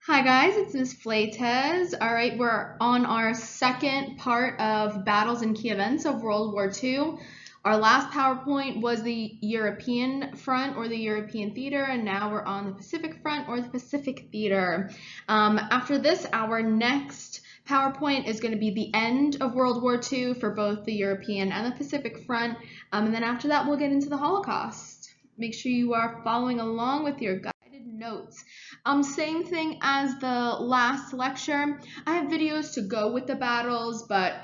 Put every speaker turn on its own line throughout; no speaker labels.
Hi guys, it's Miss Flaitez. All right, we're on our second part of battles and key events of World War II. Our last PowerPoint was the European front or the European theater, and now we're on the Pacific front or the Pacific theater. After this, our next PowerPoint is going to be the end of World War II for both the European and the Pacific front, and then after that, we'll get into the Holocaust. Make sure you are following along with your guided notes. Same thing as the last lecture. I have videos to go with the battles, but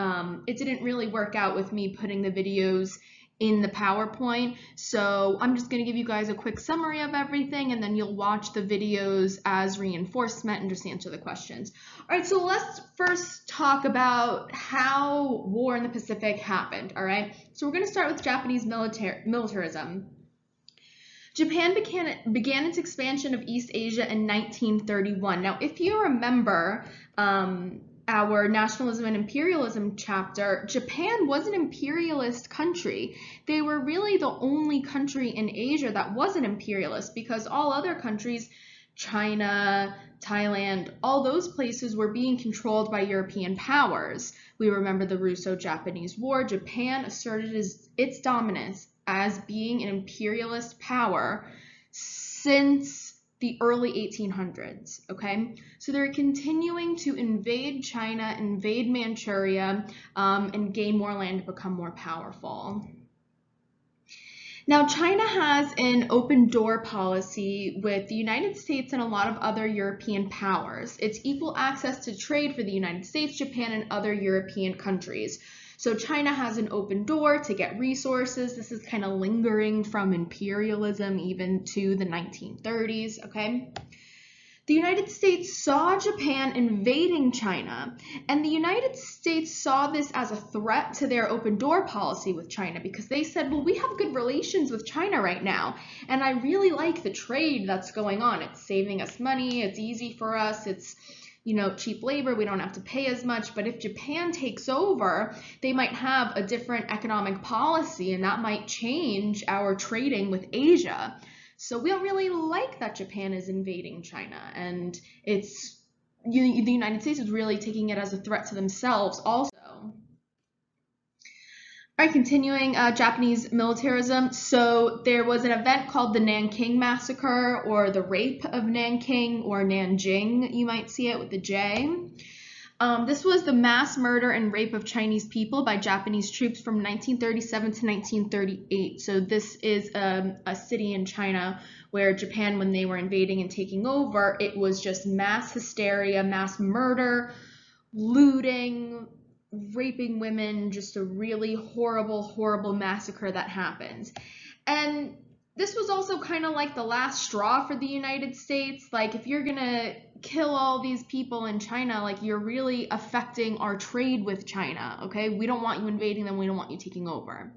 it didn't really work out with me putting the videos in the PowerPoint. So I'm just going to give you guys a quick summary of everything, and then you'll watch the videos as reinforcement and just answer the questions. All right, so let's first talk about how war in the Pacific happened, all right? So we're going to start with Japanese militarism. Japan began its expansion of East Asia in 1931. Now, if you remember our nationalism and imperialism chapter, Japan was an imperialist country. They were really the only country in Asia that wasn't imperialist because all other countries, China, Thailand, all those places were being controlled by European powers. We remember the Russo-Japanese War. Japan asserted its dominance as being an imperialist power since the early 1800s, okay? So they're continuing to invade China, invade Manchuria, and gain more land to become more powerful. Now, China has an open door policy with the United States and a lot of other European powers. It's equal access to trade for the United States, Japan, and other European countries. So China has an open door to get resources. This is kind of lingering from imperialism even to the 1930s, okay? The United States saw Japan invading China, and the United States saw this as a threat to their open door policy with China because they said, well, we have good relations with China right now, and I really like the trade that's going on. It's saving us money, it's easy for us, it's cheap labor, we don't have to pay as much. But if Japan takes over, they might have a different economic policy, and that might change our trading with Asia. So we don't really like that Japan is invading China, and the United States is really taking it as a threat to themselves also. All right, continuing Japanese militarism. So there was an event called the Nanking Massacre, or the Rape of Nanking, or Nanjing, you might see it with the J. This was the mass murder and rape of Chinese people by Japanese troops from 1937 to 1938. So this is a city in China where Japan, when they were invading and taking over, it was just mass hysteria, mass murder, looting, raping women, just a really horrible, horrible massacre that happened. And this was also kind of like the last straw for the United States. Like, if you're gonna kill all these people in China, like, you're really affecting our trade with China, okay? We don't want you invading them, we don't want you taking over.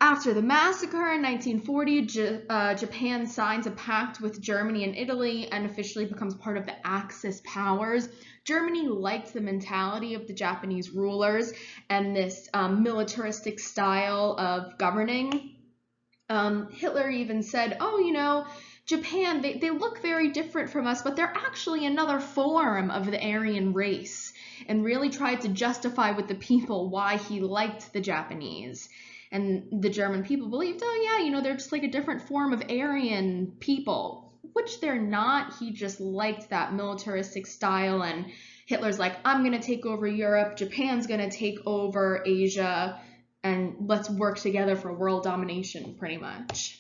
After the massacre in 1940, Japan signs a pact with Germany and Italy and officially becomes part of the Axis powers. Germany liked the mentality of the Japanese rulers and this militaristic style of governing. Hitler even said, Japan, they look very different from us, but they're actually another form of the Aryan race, and really tried to justify with the people why he liked the Japanese. And the German people believed, they're just like a different form of Aryan people, which they're not. He just liked that militaristic style, and Hitler's like, I'm going to take over Europe, Japan's going to take over Asia, and let's work together for world domination, pretty much.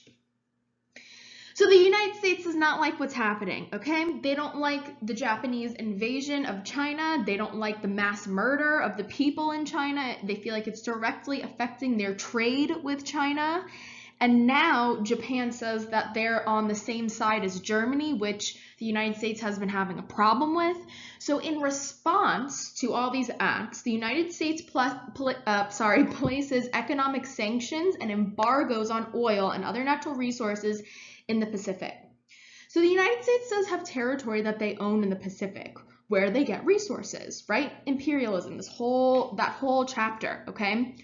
So the United States does not like what's happening, okay? They don't like the Japanese invasion of China. They don't like the mass murder of the people in China. They feel like it's directly affecting their trade with China. And now Japan says that they're on the same side as Germany, which the United States has been having a problem with. So in response to all these acts, the United States places economic sanctions and embargoes on oil and other natural resources in the Pacific. So the United States does have territory that they own in the Pacific, where they get resources, right? Imperialism, that whole chapter, okay?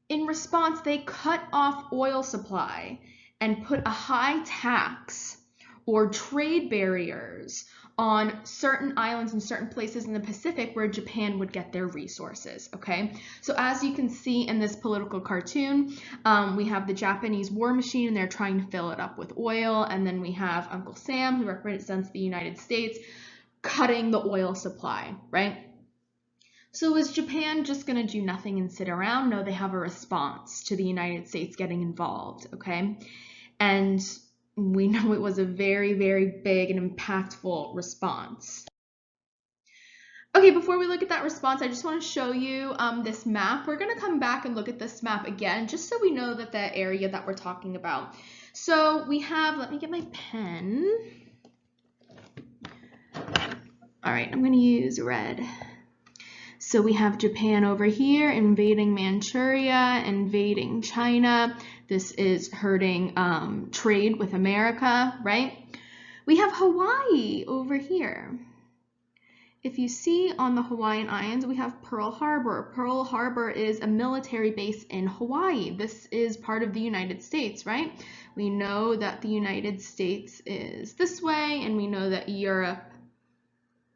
In response, they cut off oil supply and put a high tax or trade barriers on certain islands and certain places in the Pacific where Japan would get their resources, okay? So as you can see in this political cartoon, we have the Japanese war machine and they're trying to fill it up with oil, and then we have Uncle Sam, who represents the United States, cutting the oil supply, right? So is Japan just going to do nothing and sit around? No, they have a response to the United States getting involved, okay? And we know it was a very, very big and impactful response. Okay, before we look at that response, I just want to show you this map. We're going to come back and look at this map again, just so we know that the area that we're talking about. So we have, let me get my pen. All right, I'm going to use red. So we have Japan over here invading Manchuria, invading China. This is hurting trade with America, right? We have Hawaii over here. If you see on the Hawaiian Islands, we have Pearl Harbor. Pearl Harbor is a military base in Hawaii. This is part of the United States, right? We know that the United States is this way, and we know that Europe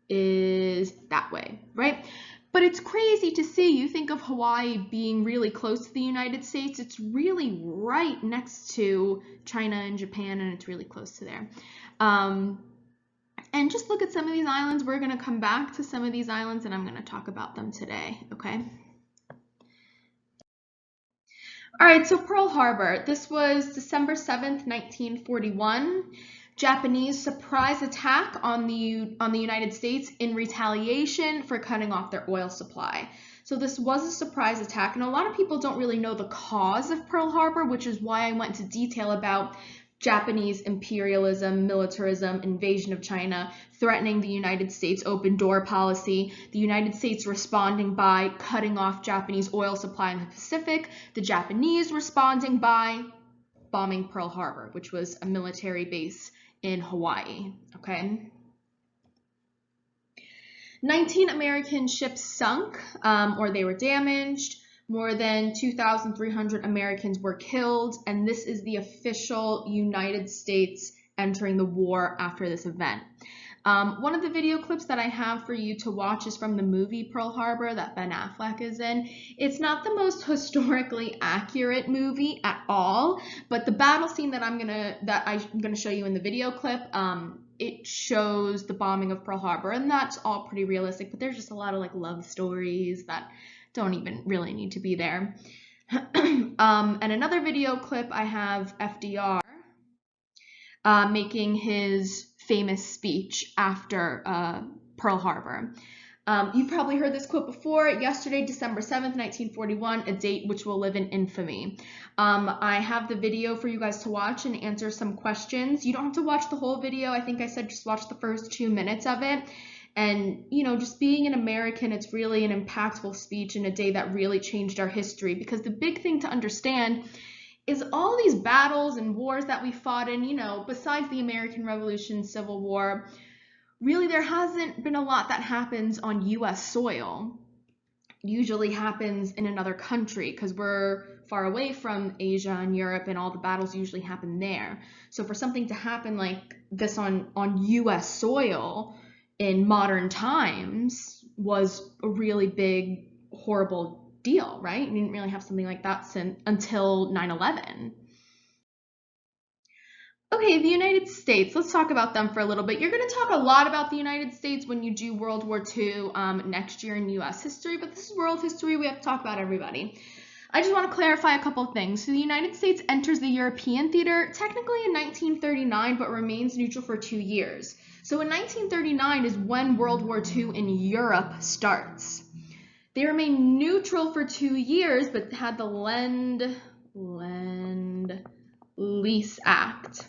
is that way, right? But it's crazy to see. You think of Hawaii being really close to the United States. It's really right next to China and Japan, and it's really close to there. And just look at some of these islands. We're going to come back to some of these islands, and I'm going to talk about them today, okay? All right, so Pearl Harbor. This was December 7th, 1941. Japanese surprise attack on the United States in retaliation for cutting off their oil supply. So this was a surprise attack, and a lot of people don't really know the cause of Pearl Harbor, which is why I went into detail about Japanese imperialism, militarism, invasion of China, threatening the United States open door policy, the United States responding by cutting off Japanese oil supply in the Pacific, the Japanese responding by bombing Pearl Harbor, which was a military base in Hawaii, okay? 19 American ships sunk or they were damaged. More than 2,300 Americans were killed, and this is the official United States entering the war after this event. One of the video clips that I have for you to watch is from the movie Pearl Harbor that Ben Affleck is in. It's not the most historically accurate movie at all, but the battle scene that I'm gonna show you in the video clip, it shows the bombing of Pearl Harbor, and that's all pretty realistic, but there's just a lot of like love stories that don't even really need to be there. And another video clip, I have FDR making his famous speech after Pearl Harbor. You've probably heard this quote before. Yesterday, December 7th, 1941, a date which will live in infamy. I have the video for you guys to watch and answer some questions. You don't have to watch the whole video. I think I said just watch the first 2 minutes of it. And, you know, just being an American, it's really an impactful speech in a day that really changed our history, because the big thing to understand is all these battles and wars that we fought in, you know, besides the American Revolution, Civil War, really there hasn't been a lot that happens on U.S. soil. It usually happens in another country because we're far away from Asia and Europe, and all the battles usually happen there. So for something to happen like this on U.S. soil in modern times was a really big, horrible deal, right? We didn't really have something like that until 9/11. Okay, the United States, let's talk about them for a little bit. You're going to talk a lot about the United States when you do World War II next year in U.S. history, but this is world history. We have to talk about everybody. I just want to clarify a couple of things. So the United States enters the European theater technically in 1939, but remains neutral for 2 years. So in 1939 is when World War II in Europe starts. They remain neutral for 2 years, but had the Lend-Lease Act,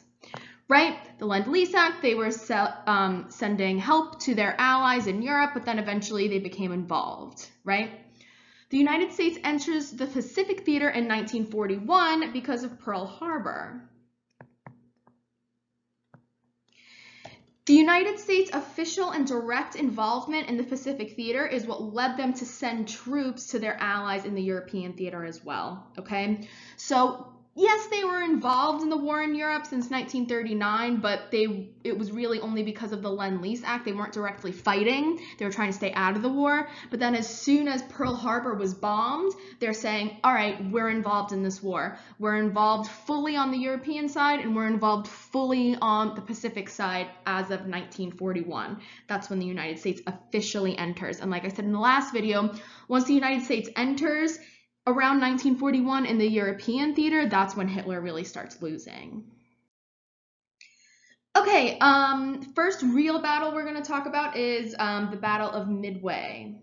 right? The Lend-Lease Act, they were sending help to their allies in Europe, but then eventually they became involved, right? The United States enters the Pacific Theater in 1941 because of Pearl Harbor. The United States' official and direct involvement in the Pacific Theater is what led them to send troops to their allies in the European theater as well, okay? So Yes, they were involved in the war in Europe since 1939, but it was really only because of the Lend-Lease Act. They weren't directly fighting. They were trying to stay out of the war. But then as soon as Pearl Harbor was bombed, they're saying, all right, we're involved in this war. We're involved fully on the European side, and we're involved fully on the Pacific side as of 1941. That's when the United States officially enters. And like I said in the last video, once the United States enters, around 1941 in the European theater, that's when Hitler really starts losing. Okay, first real battle we're going to talk about is the Battle of Midway.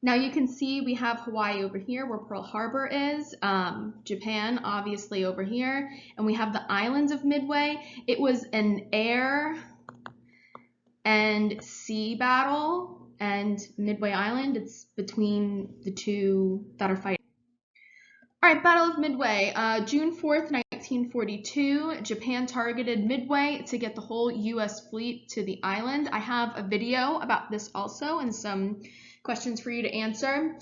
Now you can see we have Hawaii over here where Pearl Harbor is, Japan obviously over here, and we have the islands of Midway. It was an air and sea battle, and Midway Island, it's between the two that are fighting. All right, Battle of Midway, June 4th, 1942. Japan targeted Midway to get the whole U.S. fleet to the island. I have a video about this also and some questions for you to answer.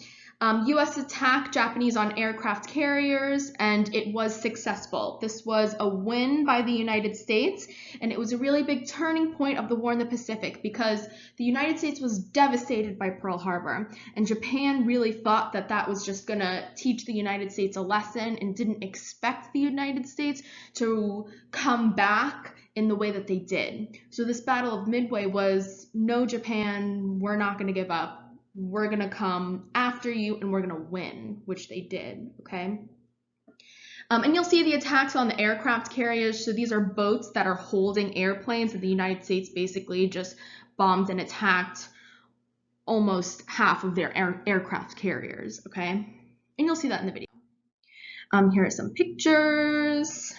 U.S. attacked Japanese on aircraft carriers, and it was successful. This was a win by the United States, and it was a really big turning point of the war in the Pacific because the United States was devastated by Pearl Harbor, and Japan really thought that that was just going to teach the United States a lesson and didn't expect the United States to come back in the way that they did. So this Battle of Midway was, no, Japan, we're not going to give up. We're going to come after you and we're going to win, which they did, okay? And you'll see the attacks on the aircraft carriers. So these are boats that are holding airplanes, and the United States basically just bombed and attacked almost half of their aircraft carriers, okay? And you'll see that in the video. Here are some pictures.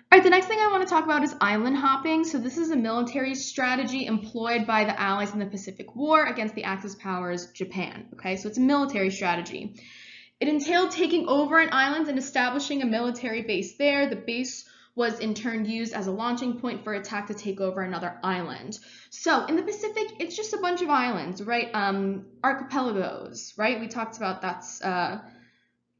All right, the next thing I want to talk about is island hopping. So this is a military strategy employed by the Allies in the Pacific War against the Axis powers, Japan. Okay, so it's a military strategy. It entailed taking over an island and establishing a military base there. The base was in turn used as a launching point for attack to take over another island. So in the Pacific, it's just a bunch of islands, right? Archipelagos, right? We talked about that's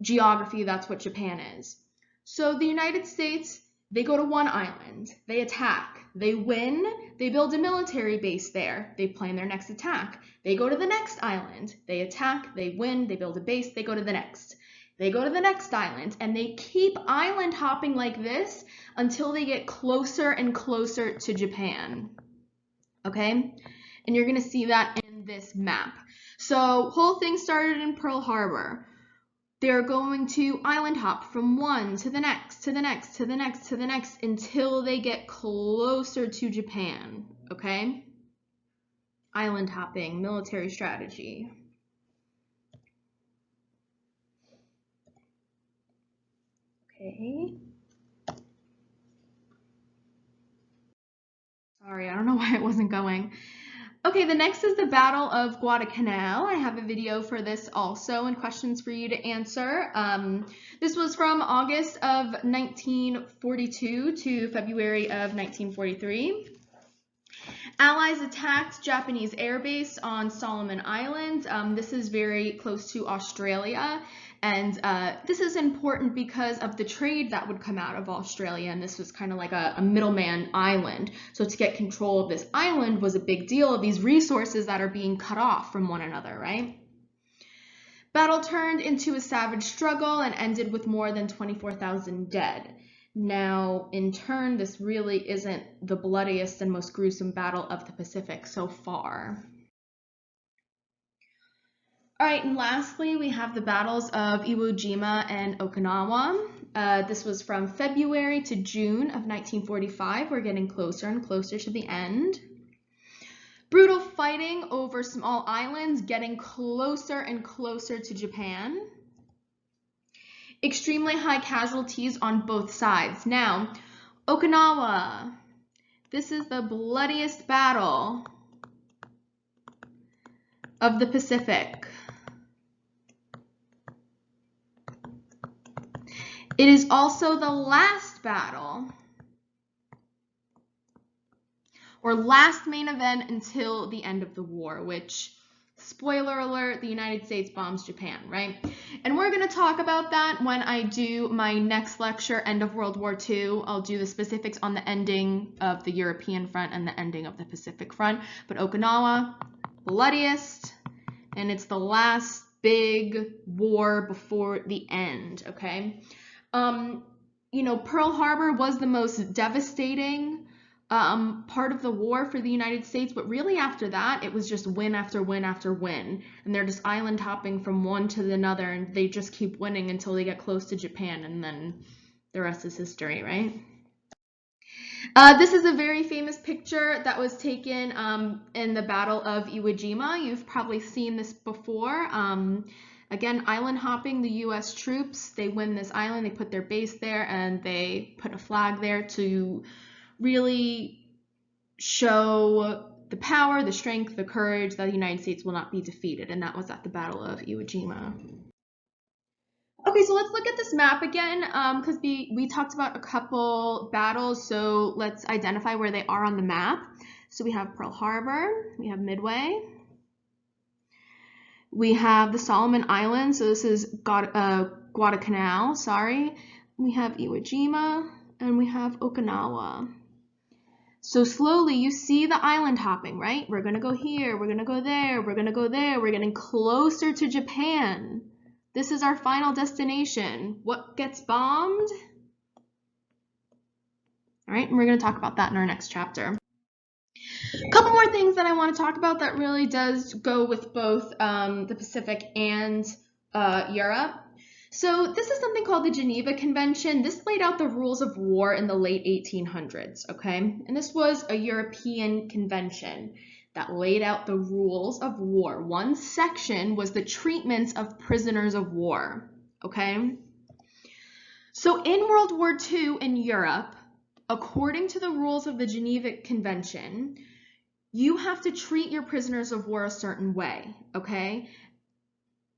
geography, that's what Japan is. So the United States, they go to one island, they attack, they win, they build a military base there, they plan their next attack. They go to the next island, they attack, they win, they build a base, they go to the next. They go to the next island, and they keep island hopping like this until they get closer and closer to Japan. Okay? And you're going to see that in this map. So, whole thing started in Pearl Harbor. They're going to island hop from one to the next, to the next, to the next, to the next, until they get closer to Japan, okay? Island hopping, military strategy. Okay. Sorry, I don't know why it wasn't going. Okay, the next is the Battle of Guadalcanal. I have a video for this also and questions for you to answer. This was from August of 1942 to February of 1943. Allies attacked Japanese air base on Solomon Islands. This is very close to Australia. And this is important because of the trade that would come out of Australia, and this was kind of like a middleman island. So to get control of this island was a big deal of these resources that are being cut off from one another, right? Battle turned into a savage struggle and ended with more than 24,000 dead. Now, in turn, this really isn't the bloodiest and most gruesome battle of the Pacific so far. All right, and lastly, we have the battles of Iwo Jima and Okinawa. This was from February to June of 1945. We're getting closer and closer to the end. Brutal fighting over small islands, getting closer and closer to Japan. Extremely high casualties on both sides. Now, Okinawa, this is the bloodiest battle of the Pacific. It is also the last battle, or last main event until the end of the war, which spoiler alert, the United States bombs Japan, right? And we're going to talk about that when I do my next lecture, End of World War II. I'll do the specifics on the ending of the European front and the ending of the Pacific front. But Okinawa, bloodiest, and it's the last big war before the end, okay? You know, Pearl Harbor was the most devastating part of the war for the United States, but really after that, it was just win after win after win. And they're just island hopping from one to another, and they just keep winning until they get close to Japan, and then the rest is history, right? This is a very famous picture that was taken in the Battle of Iwo Jima. You've probably seen this before. Again, island hopping, the U.S. troops, they win this island, they put their base there, and they put a flag there to really show the power, the strength, the courage that the United States will not be defeated, and that was at the Battle of Iwo Jima. Okay, so let's look at this map again, because we talked about a couple battles, so let's identify where they are on the map. So we have Pearl Harbor, we have Midway, we have the Solomon Islands, so this is Guadalcanal, sorry. We have Iwo Jima, and we have Okinawa. So slowly you see the island hopping, right? We're gonna go here, we're gonna go there, we're gonna go there, we're getting closer to Japan. This is our final destination. What gets bombed? All right, and we're gonna talk about that in our next chapter. A couple more things that I want to talk about that really does go with both the Pacific and Europe. So this is something called the Geneva Convention. This laid out the rules of war in the late 1800s, okay? And this was a European convention that laid out the rules of war. One section was the treatments of prisoners of war, okay? So in World War II in Europe, according to the rules of the Geneva Convention, you have to treat your prisoners of war a certain way, okay?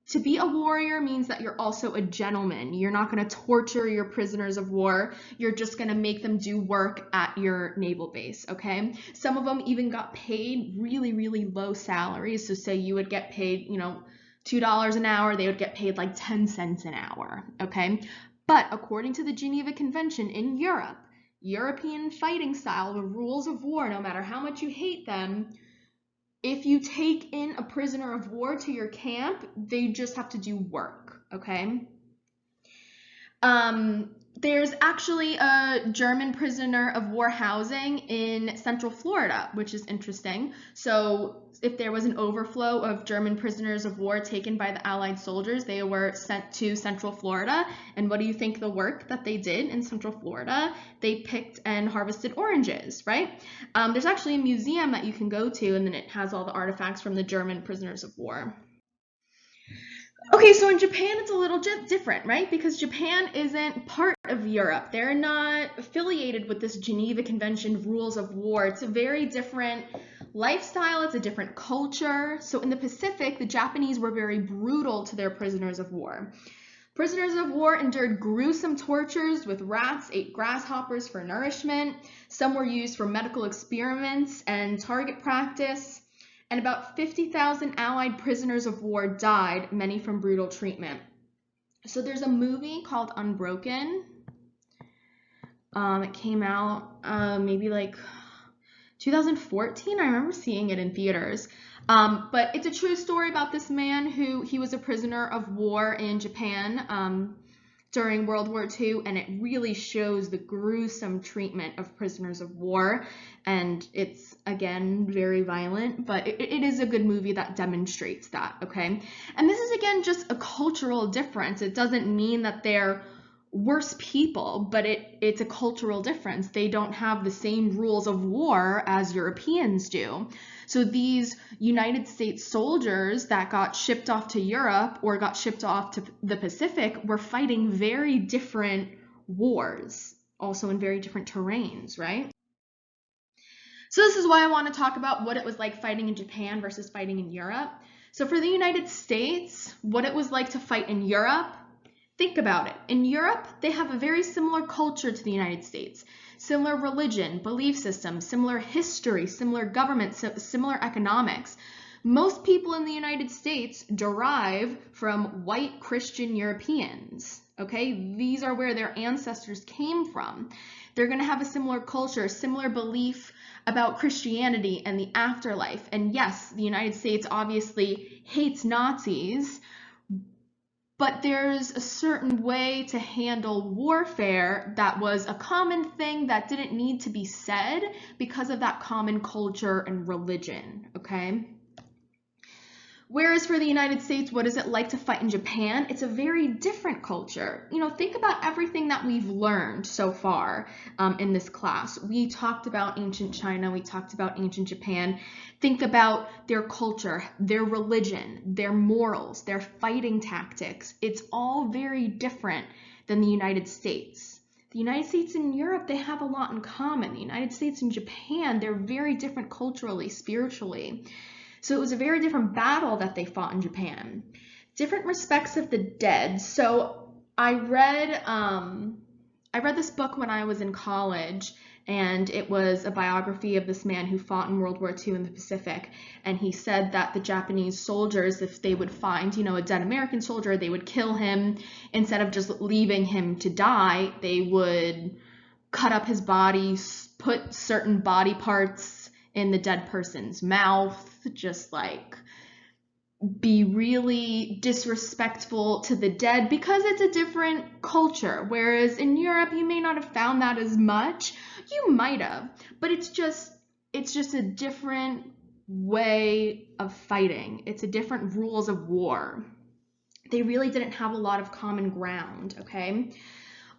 To be a warrior means that you're also a gentleman. You're not going to torture your prisoners of war. You're just going to make them do work at your naval base, okay? Some of them even got paid really, really low salaries. So say you would get paid, you know, $2 an hour, they would get paid like 10 cents an hour, okay? But according to the Geneva Convention in Europe, European fighting style, the rules of war, no matter how much you hate them, if you take in a prisoner of war to your camp, they just have to do work, okay? There's actually a German prisoner of war housing in Central Florida, which is interesting. So if there was an overflow of German prisoners of war taken by the Allied soldiers, they were sent to Central Florida. And what do you think the work that they did in Central Florida? They picked and harvested oranges, right? There's actually a museum that you can go to, and then it has all the artifacts from the German prisoners of war. Okay, so in Japan, it's a little different, right? Because Japan isn't part of Europe. They're not affiliated with this Geneva Convention rules of war. It's a very different lifestyle. It's a different culture. So in the Pacific, the Japanese were very brutal to their prisoners of war. Prisoners of war endured gruesome tortures with rats, ate grasshoppers for nourishment. Some were used for medical experiments and target practice. And about 50,000 Allied prisoners of war died, many from brutal treatment. So there's a movie called Unbroken. It came out maybe like 2014. I remember seeing it in theaters. But it's a true story about this man he was a prisoner of war in Japan during World War II, and it really shows the gruesome treatment of prisoners of war. And it's, again, very violent, but it is a good movie that demonstrates that, okay? And this is, again, just a cultural difference. It doesn't mean that they're worse people, but it's a cultural difference. They don't have the same rules of war as Europeans do. So these United States soldiers that got shipped off to Europe or got shipped off to the Pacific were fighting very different wars, also in very different terrains, right? So this is why I want to talk about what it was like fighting in Japan versus fighting in Europe. So for the United States, what it was like to fight in Europe, think about it. In Europe, they have a very similar culture to the United States. Similar religion, belief system, similar history, similar government, similar economics. Most people in the United States derive from white Christian Europeans, okay? These are where their ancestors came from. They're going to have a similar culture, similar belief about Christianity and the afterlife. And yes, the United States obviously hates Nazis, but there's a certain way to handle warfare that was a common thing that didn't need to be said because of that common culture and religion, okay? Whereas for the United States, what is it like to fight in Japan? It's a very different culture. You know, think about everything that we've learned so far in this class. We talked about ancient China, we talked about ancient Japan. Think about their culture, their religion, their morals, their fighting tactics. It's all very different than the United States. The United States and Europe, they have a lot in common. The United States and Japan, they're very different culturally, spiritually. So it was a very different battle that they fought in Japan. Different respects of the dead. So I read this book when I was in college, and it was a biography of this man who fought in World War II in the Pacific. And he said that the Japanese soldiers, if they would find, a dead American soldier, they would kill him. Instead of just leaving him to die, they would cut up his body, put certain body parts in the dead person's mouth, just like be really disrespectful to the dead because it's a different culture. Whereas in Europe, you may not have found that as much. You might have, but it's just a different way of fighting. It's a different rules of war. They really didn't have a lot of common ground, okay?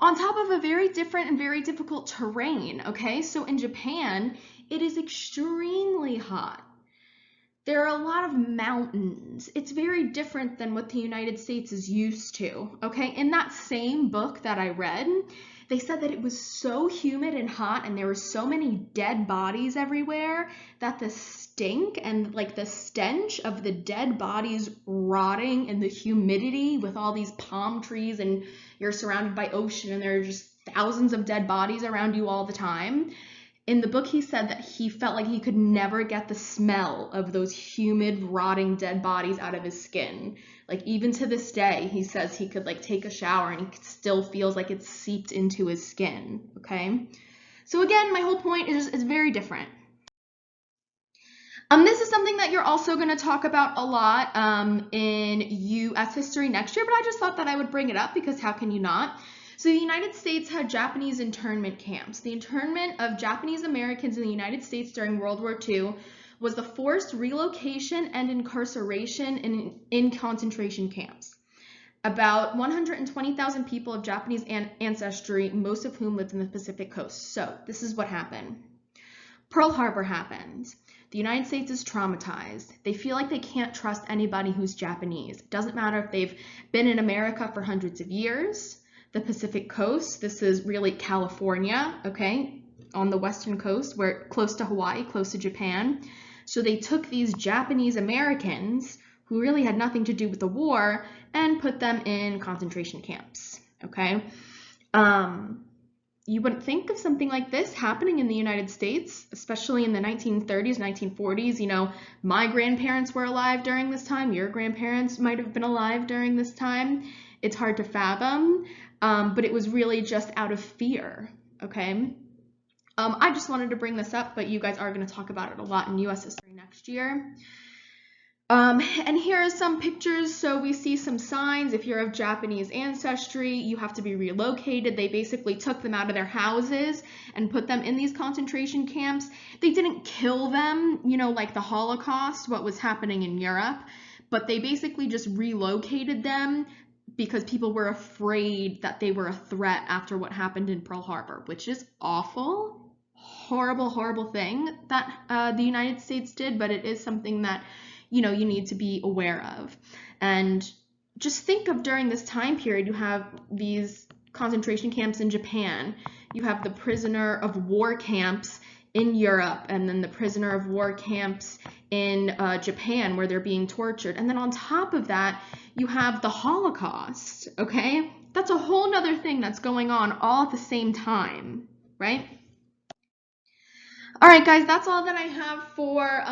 On top of a very different and very difficult terrain, okay? So in Japan, it is extremely hot. There are a lot of mountains. It's very different than what the United States is used to, okay? In that same book that I read, they said that it was so humid and hot and there were so many dead bodies everywhere that the stink and like the stench of the dead bodies rotting in the humidity with all these palm trees, and you're surrounded by ocean and there are just thousands of dead bodies around you all the time. In the book, he said that he felt like he could never get the smell of those humid, rotting dead bodies out of his skin. Like, even to this day, he says he could, take a shower and he still feels like it's seeped into his skin, okay? So again, my whole point is very different. This is something that you're also going to talk about a lot in U.S. history next year, but I just thought that I would bring it up because how can you not? So the United States had Japanese internment camps. The internment of Japanese Americans in the United States during World War II was the forced relocation and incarceration in concentration camps. About 120,000 people of Japanese ancestry, most of whom lived in the Pacific coast. So this is what happened. Pearl Harbor happened. The United States is traumatized. They feel like they can't trust anybody who's Japanese. It doesn't matter if they've been in America for hundreds of years. The Pacific coast, this is really California, okay, on the western coast, where close to Hawaii, close to Japan. So they took these Japanese Americans who really had nothing to do with the war and put them in concentration camps, okay? You wouldn't think of something like this happening in the United States, especially in the 1930s, 1940s. My grandparents were alive during this time. Your grandparents might have been alive during this time. It's hard to fathom. But it was really just out of fear, okay? I just wanted to bring this up, but you guys are going to talk about it a lot in U.S. history next year. And here are some pictures. So we see some signs. If you're of Japanese ancestry, you have to be relocated. They basically took them out of their houses and put them in these concentration camps. They didn't kill them, like the Holocaust, what was happening in Europe, but they basically just relocated them because people were afraid that they were a threat after what happened in Pearl Harbor, which is awful, horrible, horrible thing that the United States did, but it is something that, you need to be aware of. And just think of during this time period, you have these concentration camps in Japan, you have the prisoner of war camps in Europe, and then the prisoner of war camps in Japan where they're being tortured. And then on top of that, you have the Holocaust, okay? That's a whole nother thing that's going on all at the same time, right? All right, guys, that's all that I have for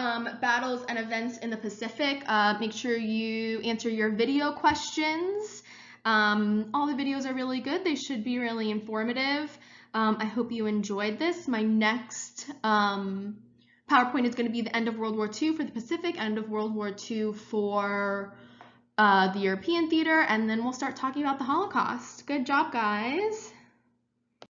battles and events in the Pacific. Make sure you answer your video questions. All the videos are really good. They should be really informative. I hope you enjoyed this. My next PowerPoint is going to be the end of World War II for the Pacific, end of World War II for the European theater, and then we'll start talking about the Holocaust. Good job, guys.